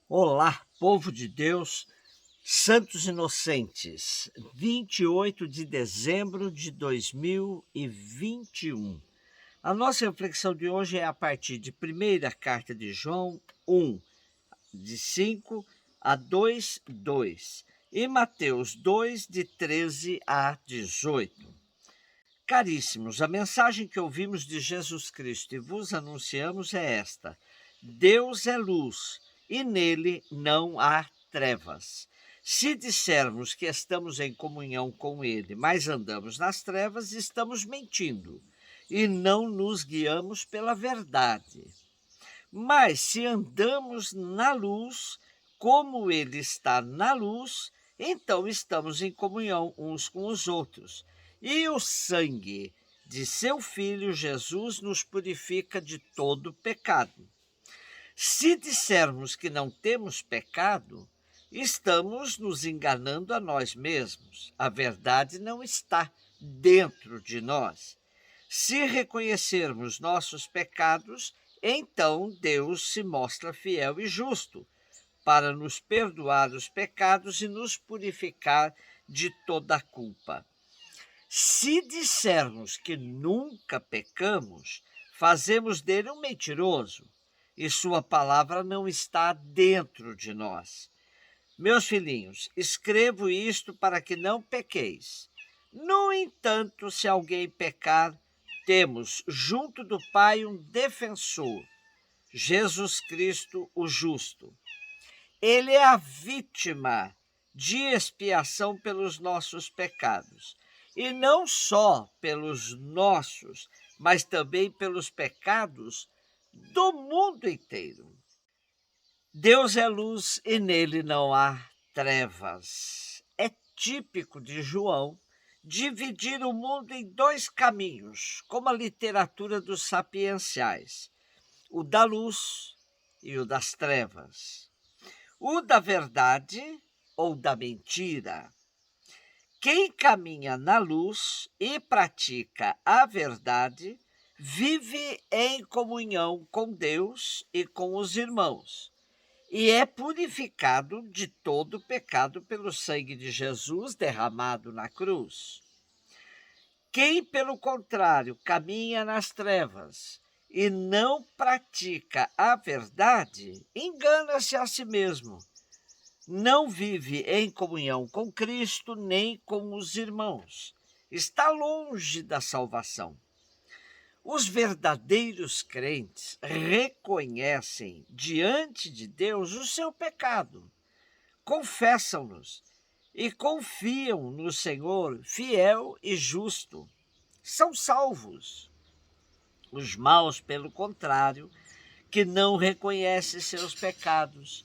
Olá, povo de Deus, santos inocentes, 28 de dezembro de 2021. A nossa reflexão de hoje é a partir de primeira carta de João 1, de 5 a 2, 2, e Mateus 2, de 13 a 18. Caríssimos, a mensagem que ouvimos de Jesus Cristo e vos anunciamos é esta: Deus é luz e nele não há trevas. Se dissermos que estamos em comunhão com ele, mas andamos nas trevas, estamos mentindo e não nos guiamos pela verdade. Mas se andamos na luz, como ele está na luz, então estamos em comunhão uns com os outros. E o sangue de seu Filho Jesus nos purifica de todo pecado. Se dissermos que não temos pecado, estamos nos enganando a nós mesmos. A verdade não está dentro de nós. Se reconhecermos nossos pecados, então Deus se mostra fiel e justo para nos perdoar os pecados e nos purificar de toda a culpa. Se dissermos que nunca pecamos, fazemos dele um mentiroso e sua palavra não está dentro de nós. Meus filhinhos, escrevo isto para que não pequeis. No entanto, se alguém pecar, temos junto do Pai um defensor, Jesus Cristo, o justo. Ele é a vítima de expiação pelos nossos pecados, e não só pelos nossos, mas também pelos pecados do mundo inteiro. Deus é luz e nele não há trevas. É típico de João dividir o mundo em dois caminhos, como a literatura dos sapienciais, o da luz e o das trevas, o da verdade ou da mentira. Quem caminha na luz e pratica a verdade vive em comunhão com Deus e com os irmãos, e é purificado de todo pecado pelo sangue de Jesus derramado na cruz. Quem, pelo contrário, caminha nas trevas e não pratica a verdade, engana-se a si mesmo. Não vive em comunhão com Cristo nem com os irmãos. Está longe da salvação. Os verdadeiros crentes reconhecem diante de Deus o seu pecado, confessam-nos e confiam no Senhor fiel e justo. São salvos. Os maus, pelo contrário, que não reconhecem seus pecados,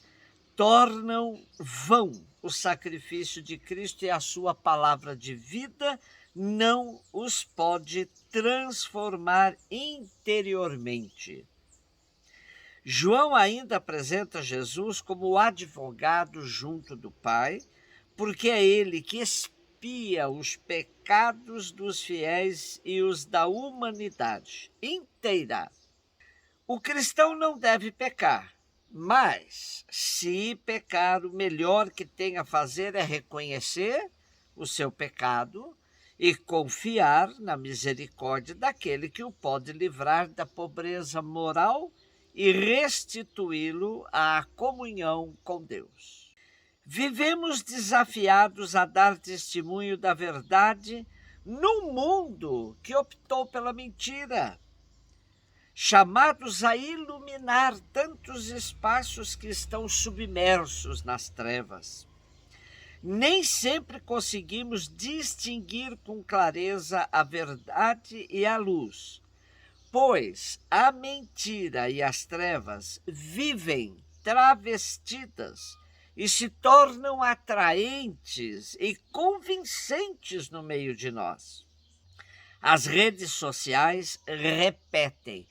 tornam vão o sacrifício de Cristo e a sua palavra de vida não os pode transformar interiormente. João ainda apresenta Jesus como o advogado junto do Pai, porque é ele que expia os pecados dos fiéis e os da humanidade inteira. O cristão não deve pecar, mas, se pecar, o melhor que tem a fazer é reconhecer o seu pecado e confiar na misericórdia daquele que o pode livrar da pobreza moral e restituí-lo à comunhão com Deus. Vivemos desafiados a dar testemunho da verdade num mundo que optou pela mentira, chamados a iluminar tantos espaços que estão submersos nas trevas. Nem sempre conseguimos distinguir com clareza a verdade e a luz, pois a mentira e as trevas vivem travestidas e se tornam atraentes e convincentes no meio de nós. As redes sociais repetem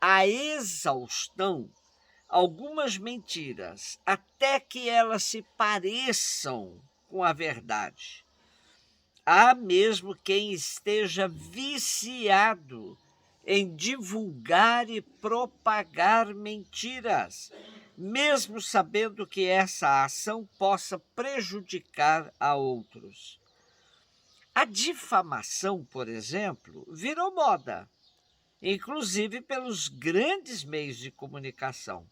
a exaustão algumas mentiras, até que elas se pareçam com a verdade. Há mesmo quem esteja viciado em divulgar e propagar mentiras, mesmo sabendo que essa ação possa prejudicar a outros. A difamação, por exemplo, virou moda, inclusive pelos grandes meios de comunicação.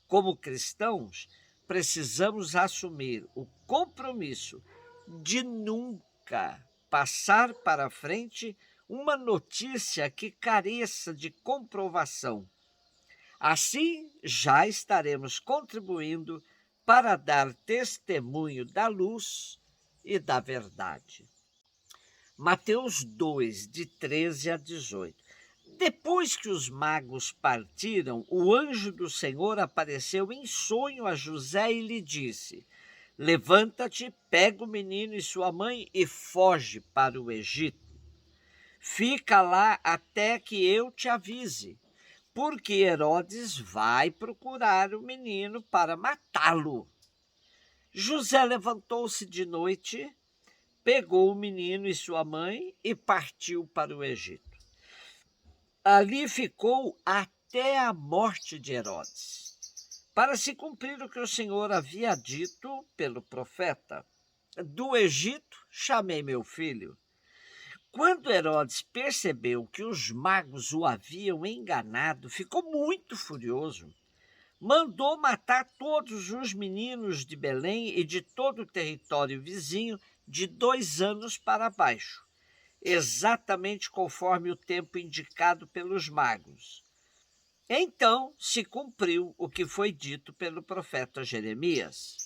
Como cristãos, precisamos assumir o compromisso de nunca passar para frente uma notícia que careça de comprovação. Assim, já estaremos contribuindo para dar testemunho da luz e da verdade. Mateus 2, de 13 a 18. Depois que os magos partiram, o anjo do Senhor apareceu em sonho a José e lhe disse: Levanta-te, pega o menino e sua mãe e foge para o Egito. Fica lá até que eu te avise, porque Herodes vai procurar o menino para matá-lo. José levantou-se de noite, pegou o menino e sua mãe e partiu para o Egito. Ali ficou até a morte de Herodes, para se cumprir o que o Senhor havia dito pelo profeta: do Egito chamei meu filho. Quando Herodes percebeu que os magos o haviam enganado, ficou muito furioso. Mandou matar todos os meninos de Belém e de todo o território vizinho de 2 anos para baixo, exatamente conforme o tempo indicado pelos magos. Então se cumpriu o que foi dito pelo profeta Jeremias.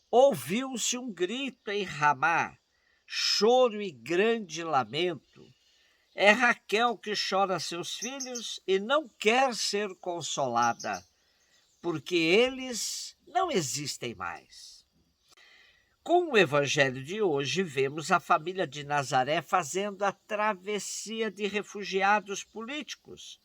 Ouviu-se um grito em Ramá, choro e grande lamento. É Raquel que chora seus filhos e não quer ser consolada, porque eles não existem mais. Com o evangelho de hoje, vemos a família de Nazaré fazendo a travessia de refugiados políticos,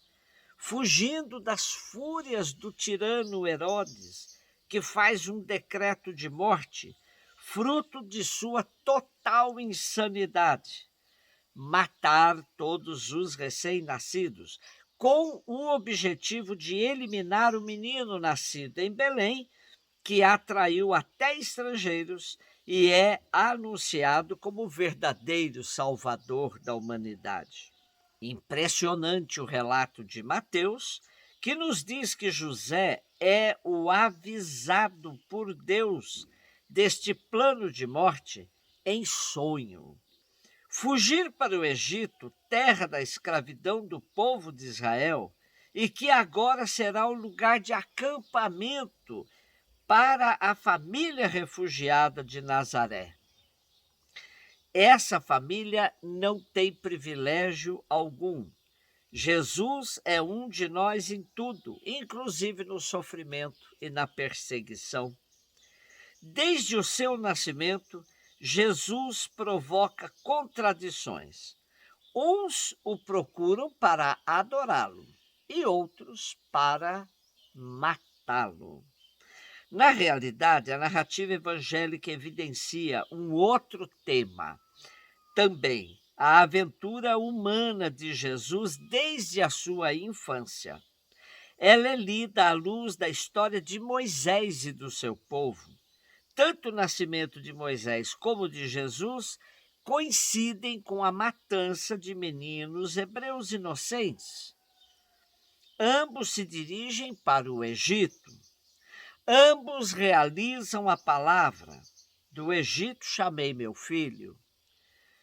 fugindo das fúrias do tirano Herodes, que faz um decreto de morte, fruto de sua total insanidade: matar todos os recém-nascidos, com o objetivo de eliminar o menino nascido em Belém, que atraiu até estrangeiros e é anunciado como o verdadeiro salvador da humanidade. Impressionante o relato de Mateus, que nos diz que José é o avisado por Deus deste plano de morte em sonho. Fugir para o Egito, terra da escravidão do povo de Israel, e que agora será o lugar de acampamento para a família refugiada de Nazaré. Essa família não tem privilégio algum. Jesus é um de nós em tudo, inclusive no sofrimento e na perseguição. Desde o seu nascimento, Jesus provoca contradições. Uns o procuram para adorá-lo e outros para matá-lo. Na realidade, a narrativa evangélica evidencia um outro tema também: a aventura humana de Jesus desde a sua infância. Ela é lida à luz da história de Moisés e do seu povo. Tanto o nascimento de Moisés como de Jesus coincidem com a matança de meninos hebreus inocentes. Ambos se dirigem para o Egito. Ambos realizam a palavra: do Egito chamei meu filho.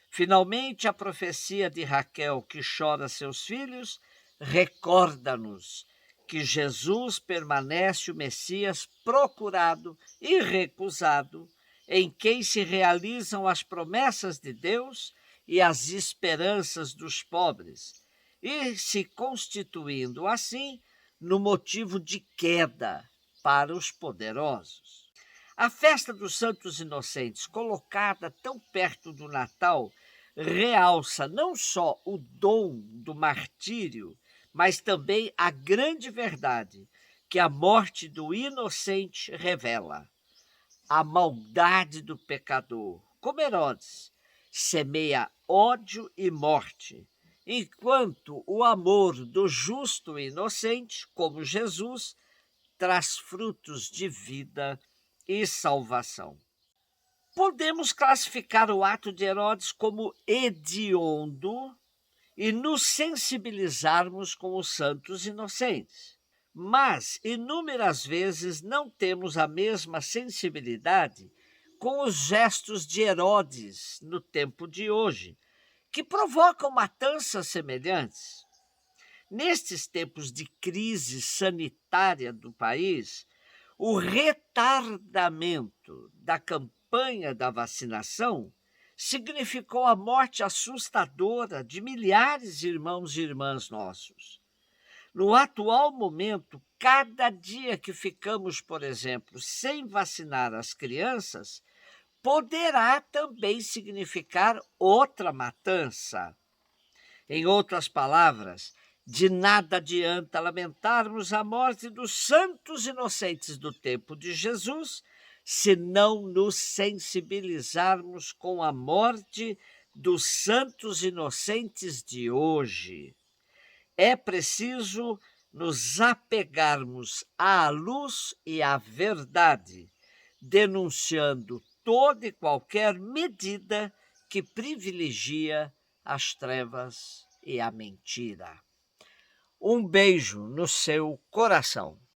Finalmente, a profecia de Raquel, que chora seus filhos, recorda-nos que Jesus permanece o Messias procurado e recusado, em quem se realizam as promessas de Deus e as esperanças dos pobres, e se constituindo assim no motivo de queda para os poderosos. A festa dos Santos Inocentes, colocada tão perto do Natal, realça não só o dom do martírio, mas também a grande verdade que a morte do inocente revela. A maldade do pecador, como Herodes, semeia ódio e morte, enquanto o amor do justo e inocente, como Jesus, traz frutos de vida e salvação. Podemos classificar o ato de Herodes como hediondo e nos sensibilizarmos com os santos inocentes. Mas, inúmeras vezes, não temos a mesma sensibilidade com os gestos de Herodes no tempo de hoje, que provocam matanças semelhantes. Nestes tempos de crise sanitária do país, o retardamento da campanha da vacinação significou a morte assustadora de milhares de irmãos e irmãs nossos. No atual momento, cada dia que ficamos, por exemplo, sem vacinar as crianças, poderá também significar outra matança. Em outras palavras, de nada adianta lamentarmos a morte dos santos inocentes do tempo de Jesus, se não nos sensibilizarmos com a morte dos santos inocentes de hoje. É preciso nos apegarmos à luz e à verdade, denunciando toda e qualquer medida que privilegia as trevas e a mentira. Um beijo no seu coração.